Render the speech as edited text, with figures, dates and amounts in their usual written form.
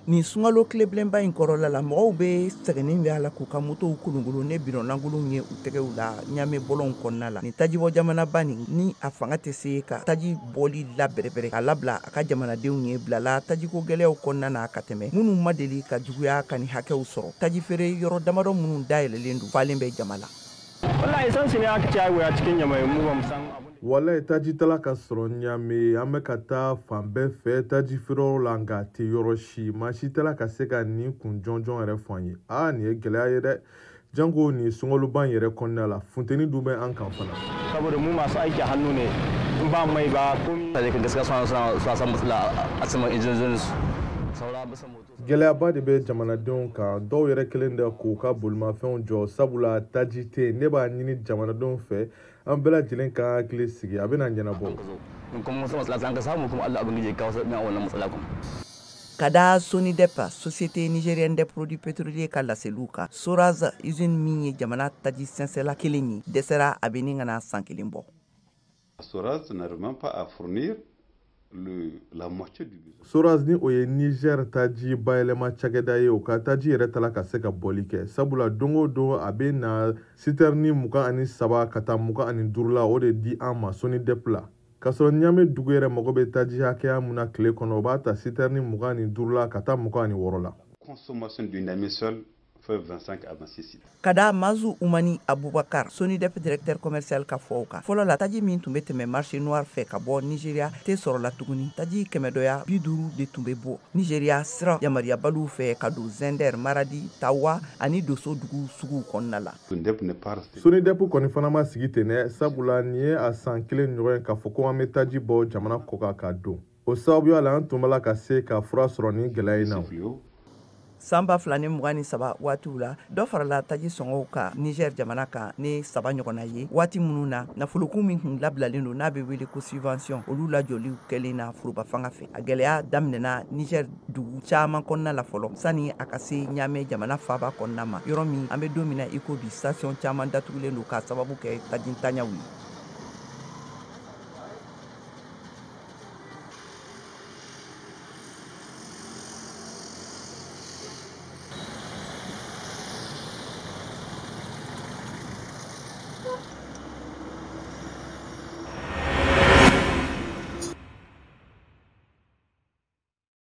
Ni sungalo tileblenba in kɔrɔla la mɔgɔw be sɛgɛnnen bɛ ala k'u ka motow kulungulu ne bidɔnlankolonw ye u tɛgɛw la ɲame bɔlɔn kɔnɔna la ni tajibɔ jamanaba ni a fanga tɛ se ka taji bɔli la bɛrɛbɛrɛ a labila a ka jamanadenw ye bilala tajiko gɛlɛyaw kɔnɔna na ka tɛmɛ minnu ma deli ka juguya ka ni hakɛw sɔrɔ taji feere yɔrɔ damadɔ minnu dayɛlɛlen don falen bɛ jama la. Walayi taji tala ka sɔrɔ ɲame an bɛ ka taa fan bɛɛ fɛ taji feereyɔrɔ la nka tɛ yɔrɔ si maa si tala ka se ka nin kun jɔnjɔn yɛrɛ fɔ an ye nin ye gɛlɛya ye dɛ janko ni sunkaloban yɛrɛ kɔnɔna la funteni dun bɛ an kan fana. Saboda mu masu aiki hannu ne in ba mai ba komai da gaskiya suna san matsala a cikin injiniyoyin su saura bisa moto. Gɛlɛyaba de bɛ jamanadenw kan dɔw yɛrɛ kelen da k'u ka bolimafɛnw jɔ sabula taji tɛ ne b'a ɲini jamanadenw fɛ an bɛɛ lajɛlen ka hakili sigi a bɛna ɲɛnabɔ. Kada Sonidepa, Société Nigérienne des Produits Pétroliers ka laseliw kan Soraz usine min ye jamana taji sɛnsɛla kelen ye dɛsɛra a bɛ ni kana san kelen bɔ. Soraz n'arrive même pas à fournir la moitié du besoin. Soraz ni o ye Niger taji bayɛlɛma cakɛda ye o ka taji yɛrɛ tala ka se ka bɔli kɛ sabula don o don a bɛ na citerni 23 ka taa 25 la o de di an ma Sonidep la ka sɔrɔ Ɲame dugu yɛrɛ mago bɛ taji hakɛya mun na tile kɔnɔ o b'a ta citerni 25 la ka taa 26 la. Consommation d'une année seule fait 25 à 26 litres. Kada Mazu Oumani Aboubakar Sonidep directeur commercial ka fɔ kan fɔlɔ la taji min tun bɛ tɛmɛ marché noir fɛ ka bɔ Nigeria tɛ sɔrɔ la tuguni taji kɛmɛdɔya 50 de tun bɛ bɔ Nigeria sira yamariyabaliw fɛ ka don Zender Maradi Tawa ani Doso dugu suguw kɔnɔna la. Sonidep kɔni fana ma sigi ten dɛ sabula nin ye a san kelen ɲɔgɔn ye k'a fɔ ko an bɛ taji bɔ jamana kɔkan ka don o sababuya la an tun b'a la ka se ka fura sɔrɔ nin gɛlɛya in na. Sanba 2023 waatiw la dɔ farala taji sɔngɔw ka Niger jamana kan ne 7 ɲɔgɔnna ye waati minnu na nafolokun min kun labilalen don n'a bɛ wele ko subvention olu lajɔliw kɛlen na foroba fanga fɛ a gɛlɛya daminɛna Niger dugu caman kɔnɔna la fɔlɔ sani a ka se Ɲame jamana faaba kɔnɔna ma yɔrɔ min an bɛ don min na i ko bi station caman datugulen don ka sababu kɛ taji ntanyaw ye.